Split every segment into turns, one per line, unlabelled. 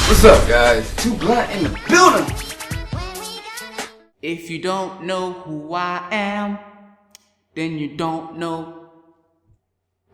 What's up, guys? TooBlunt in the building.
If you don't know who I am, then you don't know.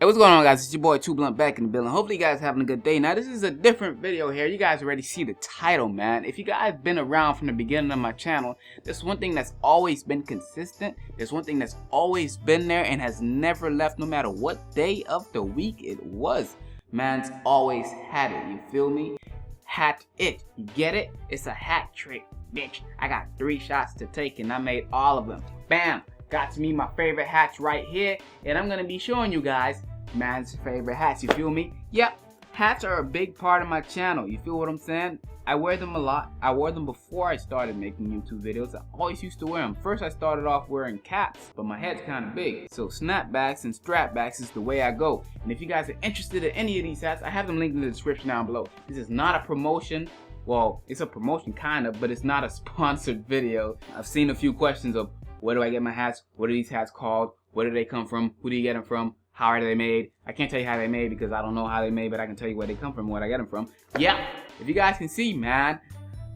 Hey, what's going on, guys? It's your boy TooBlunt back in the building. Hopefully you guys having a good day. Now this is a different video here. You guys already see the title, man. If you guys been around from the beginning of my channel, there's one thing that's always been consistent. There's one thing that's always been there and has never left, no matter what day of the week it was. Man's always had it, you feel me? Hat it, you get it? It's a hat trick, bitch. I got 3 shots to take and I made all of them. Bam! Got to me my favorite hats right here, and I'm gonna be showing you guys man's favorite hats, you feel me? Yep, hats are a big part of my channel, you feel what I'm saying? I wear them a lot. I wore them before I started making YouTube videos. I always used to wear them. First I started off wearing caps, but my head's kind of big. So snapbacks and strapbacks is the way I go. And if you guys are interested in any of these hats, I have them linked in the description down below. This is not a promotion. Well, it's a promotion kind of, but it's not a sponsored video. I've seen a few questions of where do I get my hats? What are these hats called? Where do they come from? Who do you get them from? How are they made? I can't tell you how they made because I don't know how they made, but I can tell you where they come from, where I get them from. Yeah, if you guys can see, man,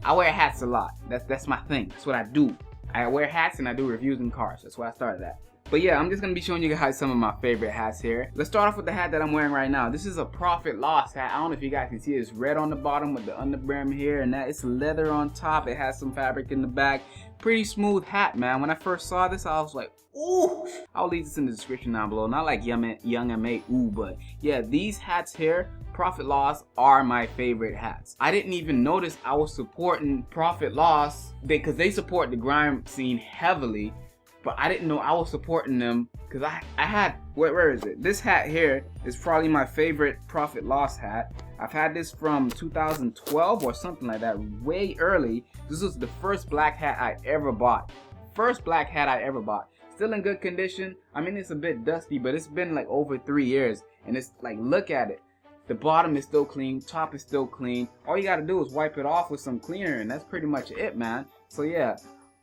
I wear hats a lot. That's my thing. That's what I do. I wear hats and I do reviews in cars. That's where I started at. But yeah, I'm just gonna be showing you guys some of my favorite hats here. Let's start off with the hat that I'm wearing right now. This is a Profitxloss hat. I don't know if you guys can see it. It's red on the bottom with the underbrim here, and that it's leather on top. It has some fabric in the back. Pretty smooth hat, man. When I first saw this, I was like, ooh. I'll leave this in the description down below. Not like Young M.A. Ooh, but yeah, these hats here, Profitxloss, are my favorite hats. I didn't even notice I was supporting Profitxloss because they support the grime scene heavily. But I didn't know I was supporting them because I had, where is it? This hat here is probably my favorite Profitxloss hat. I've had this from 2012 or something like that, way early. This was the first black hat I ever bought. First black hat I ever bought. Still in good condition. I mean, it's a bit dusty, but it's been like over 3 years. And it's like, look at it. The bottom is still clean, top is still clean. All you gotta do is wipe it off with some cleaner and that's pretty much it, man. So yeah.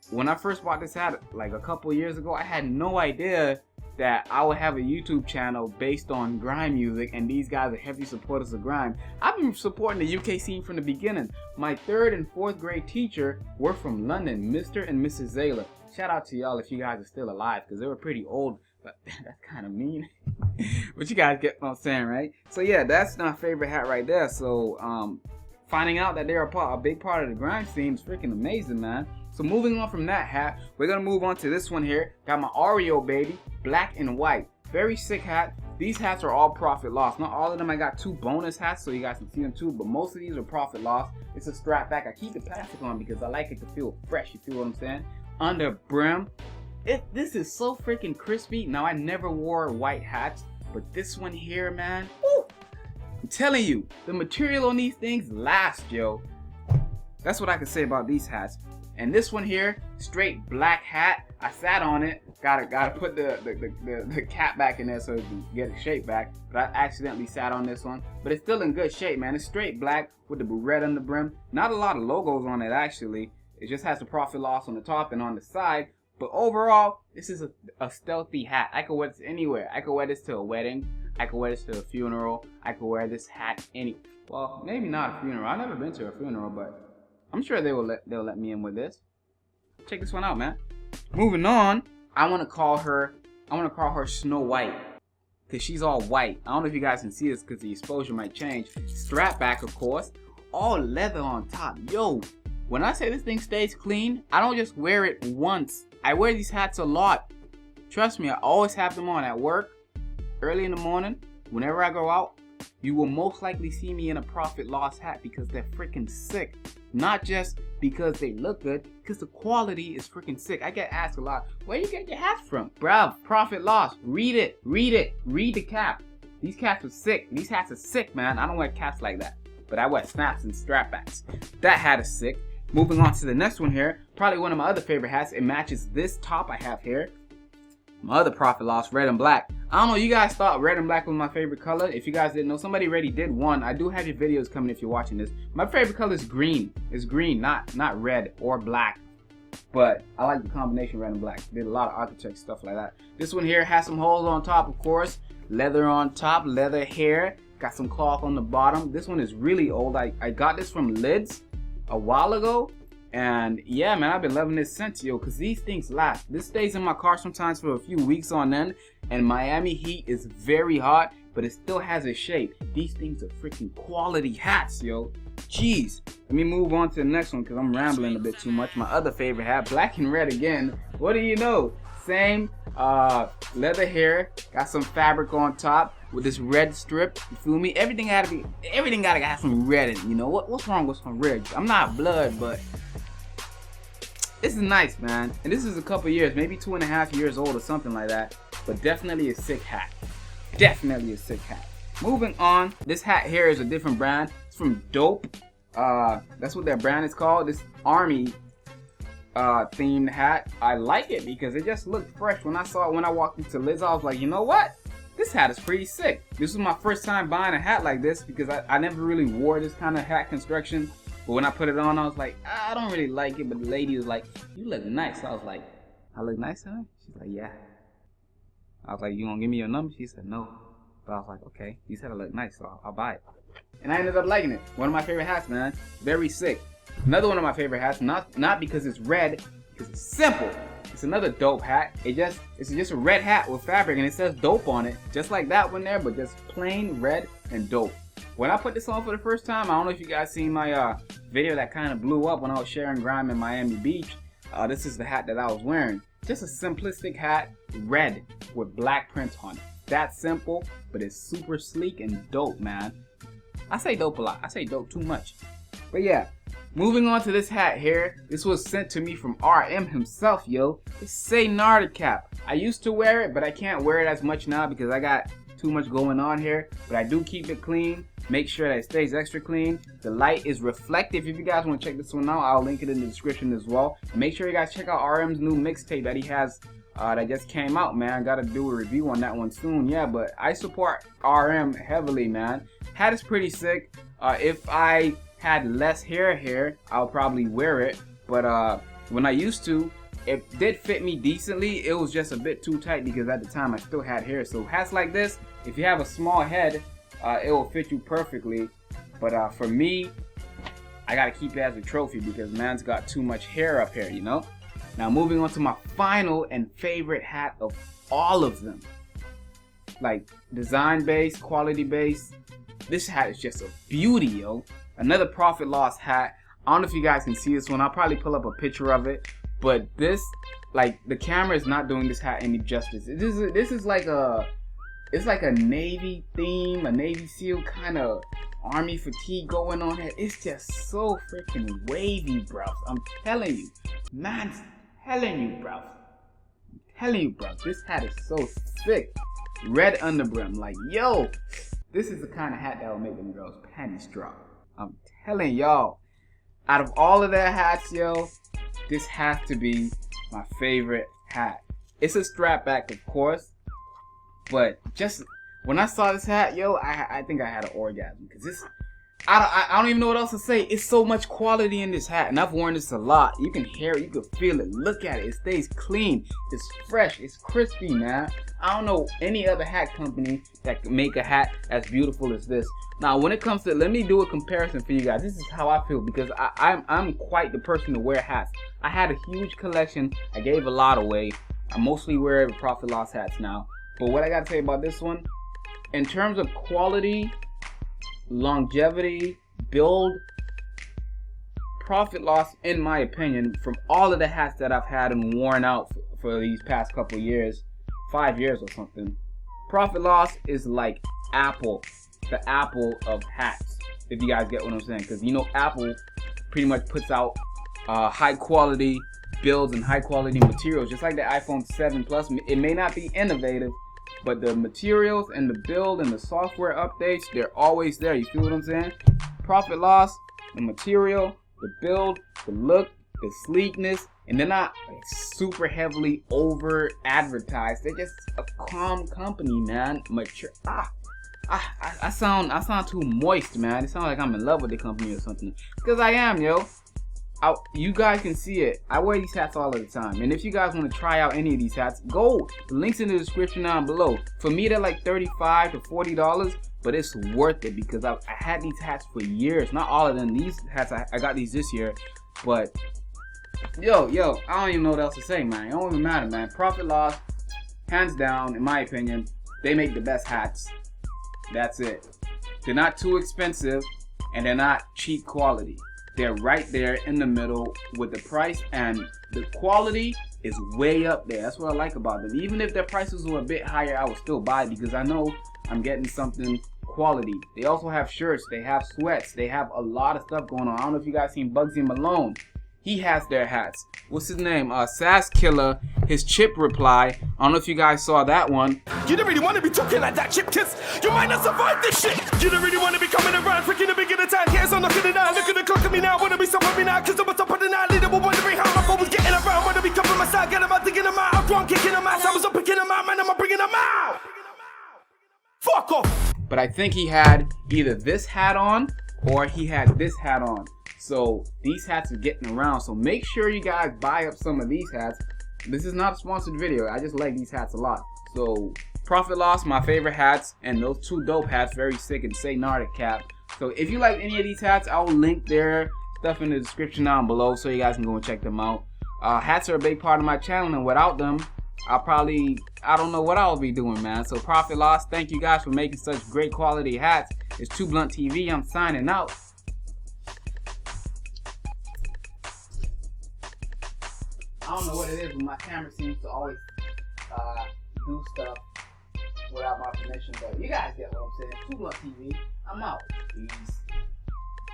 When I first bought this hat like a couple years ago, I had no idea that I would have a YouTube channel based on grime music, and these guys are heavy supporters of grime. I've been supporting the UK scene from the beginning. My 3rd and 4th grade teacher were from London, Mr. and Mrs. Zayla. Shout out to y'all if you guys are still alive, because they were pretty old, but that's kind of mean. But you guys get what I'm saying, right? So yeah, that's my favorite hat right there. So finding out that they're a big part of the grime scene is freaking amazing, man. So moving on from that hat, we're gonna move on to this one here. Got my REO Baby, black and white. Very sick hat. These hats are all Profitxloss. Not all of them. I got 2 bonus hats so you guys can see them too, but most of these are Profitxloss. It's a strap back. I keep the plastic on because I like it to feel fresh. You feel what I'm saying? Under brim. This is so freaking crispy. Now I never wore white hats, but this one here, man. Woo! I'm telling you, the material on these things lasts, yo. That's what I can say about these hats. And this one here, straight black hat. I sat on it. Gotta put the cap back in there so it can get its shape back. But I accidentally sat on this one. But it's still in good shape, man. It's straight black with the red on the brim. Not a lot of logos on it, actually. It just has the Profitxloss on the top and on the side. But overall, this is a stealthy hat. I could wear this anywhere. I could wear this to a wedding. I could wear this to a funeral. I could wear this hat well, maybe not a funeral. I've never been to a funeral, but I'm sure they'll let me in with this. Check this one out, man. Moving on, I want to call her Snow White, cause she's all white. I don't know if you guys can see this cause the exposure might change. Strap back, of course, all leather on top. Yo, when I say this thing stays clean, I don't just wear it once. I wear these hats a lot. Trust me, I always have them on at work, early in the morning, whenever I go out. You will most likely see me in a Profitxloss hat because they're freaking sick. Not just because they look good, because the quality is freaking sick. I get asked a lot, where you get your hats from? Bruv, Profitxloss, read it, read the cap. These caps are sick. These hats are sick, man. I don't wear caps like that, but I wear snaps and strapbacks. That hat is sick. Moving on to the next one here, probably one of my other favorite hats. It matches this top I have here. My other Profitxloss, red and black. I don't know, you guys thought red and black was my favorite color. If you guys didn't know, somebody already did one. I do have your videos coming if you're watching this. My favorite color is green. It's green, not red or black. But I like the combination red and black. Did a lot of architect stuff like that. This one here has some holes on top, of course. Leather on top, leather hair. Got some cloth on the bottom. This one is really old. I got this from Lids a while ago. And yeah, man, I've been loving this since, yo, because these things last. This stays in my car sometimes for a few weeks on end. And Miami heat is very hot, but it still has a shape. These things are freaking quality hats, yo. Jeez. Let me move on to the next one because I'm rambling a bit too much. My other favorite hat, black and red again. What do you know? Same leather hair, got some fabric on top with this red strip. You feel me? Everything gotta have some red in it. You know what's wrong with some red? I'm not blood, but this is nice, man. And this is a couple years, maybe 2.5 years old or something like that. But definitely a sick hat. Definitely a sick hat. Moving on, this hat here is a different brand. It's from Dope. That's what their brand is called. This army themed hat. I like it because it just looked fresh. When I saw it when I walked into Liz, I was like, you know what? This hat is pretty sick. This was my first time buying a hat like this because I never really wore this kind of hat construction. But when I put it on, I was like, I don't really like it. But the lady was like, you look nice. So I was like, I look nice, huh? She's like, yeah. I was like, you gonna give me your number? She said, no. But I was like, okay. You said I look nice, so I'll buy it. And I ended up liking it. One of my favorite hats, man. Very sick. Another one of my favorite hats, not because it's red, because it's simple. It's another dope hat. It's just a red hat with fabric and it says dope on it. Just like that one there, but just plain red and dope. When I put this on for the first time, I don't know if you guys seen my video that kind of blew up when I was sharing grime in Miami Beach. This is the hat that I was wearing. Just a simplistic hat, red with black prints on it. That's simple, but it's super sleek and dope, man. I say dope a lot. I say dope too much. But yeah, moving on to this hat here. This was sent to me from RM himself, yo. It's Say Narda cap. I used to wear it, but I can't wear it as much now because I got too much going on here. But I do keep it clean. Make sure that it stays extra clean. The light is reflective. If you guys want to check this one out, I'll link it in the description as well. And make sure you guys check out RM's new mixtape that he has that just came out, man. I gotta do a review on that one soon. Yeah, but I support RM heavily, man. Hat is pretty sick. If I had less hair, I'll probably wear it. But when I used to, it did fit me decently. It was just a bit too tight because at the time I still had hair. So hats like this, if you have a small head, it will fit you perfectly. But for me, I gotta keep it as a trophy because man's got too much hair up here, you know? Now moving on to my final and favorite hat of all of them. Like design based, quality based. This hat is just a beauty, yo. Another Profitxloss hat. I don't know if you guys can see this one. I'll probably pull up a picture of it. But this, like, the camera is not doing this hat any justice. This is like it's like a Navy theme, a Navy SEAL kind of army fatigue going on here. It's just so freaking wavy, bro. I'm telling you. Man, telling you, bro. I'm telling you, bro. This hat is so sick. Red underbrim. Like, yo, this is the kind of hat that will make them girls' panties drop. I'm telling y'all. Out of all of their hats, yo, this has to be my favorite hat. It's a strap back, of course. But just when I saw this hat, yo, I think I had an orgasm. Because this, I don't even know what else to say. It's so much quality in this hat. And I've worn this a lot. You can hear it. You can feel it. Look at it. It stays clean. It's fresh. It's crispy, man. I don't know any other hat company that can make a hat as beautiful as this. Now, when it comes to, let me do a comparison for you guys. This is how I feel because I'm quite the person to wear hats. I had a huge collection. I gave a lot away. I mostly wear Profitxloss hats now. But what I gotta say about this one, in terms of quality, longevity, build, Profitxloss, in my opinion, from all of the hats that I've had and worn out for these past couple years, 5 years or something, Profitxloss is like Apple, the Apple of hats, if you guys get what I'm saying. Because you know Apple pretty much puts out high quality builds and high quality materials, just like the iPhone 7 Plus. It may not be innovative, but the materials and the build and the software updates, they're always there. You feel what I'm saying? Profitxloss, the material, the build, the look, the sleekness, and they're not super heavily over advertised. They're just a calm company, man. Mature. I sound too moist, man. It sounds like I'm in love with the company or something. Because I am, yo. You guys can see it. I wear these hats all the time, and if you guys want to try out any of these hats, go. The link's in the description down below. For me, they're like $35 to $40, but it's worth it because I had these hats for years. Not all of them. These hats I got these this year, but yo, I don't even know what else to say, man. It don't even matter, man. Profitxloss, hands down, in my opinion, they make the best hats. That's it. They're not too expensive, and they're not cheap quality. They're right there in the middle with the price, and the quality is way up there. That's what I like about them. Even if their prices were a bit higher, I would still buy it because I know I'm getting something quality. They also have shirts, they have sweats, they have a lot of stuff going on. I don't know if you guys seen Bugsy Malone. He has their hats. What's his name? Sass Killer. His Chip reply. I don't know if you guys saw that one.
You don't really want to be talking like that, Chip Kiss. You might not survive this shit. You don't really want to be coming around, freaking the big of the time. Here's on knocking it out. Look at the clock at me now. Wanna be stopping me now? Cause I'm on top of the night. Leader will wondering how my phone was getting around. Wanna be covering my side. Get them out, digging them out. I'm drunk, kicking them out. I was up picking them out, man. I'm bringing them out. Fuck off.
But I think he had either this hat on or he had this hat on. So these hats are getting around. So make sure you guys buy up some of these hats. This is not a sponsored video. I just like these hats a lot. So Profitxloss, my favorite hats, and those two dope hats, very sick, and Say Nardic cap. So if you like any of these hats, I will link their stuff in the description down below so you guys can go and check them out. Hats are a big part of my channel, and without them, I don't know what I'll be doing, man. So Profitxloss, thank you guys for making such great quality hats. It's TooBlunt TV. I'm signing out. I don't know what it is, but my camera seems to always do stuff without my permission. But you guys get what I'm saying. TooBlunt TV. I'm out. Peace.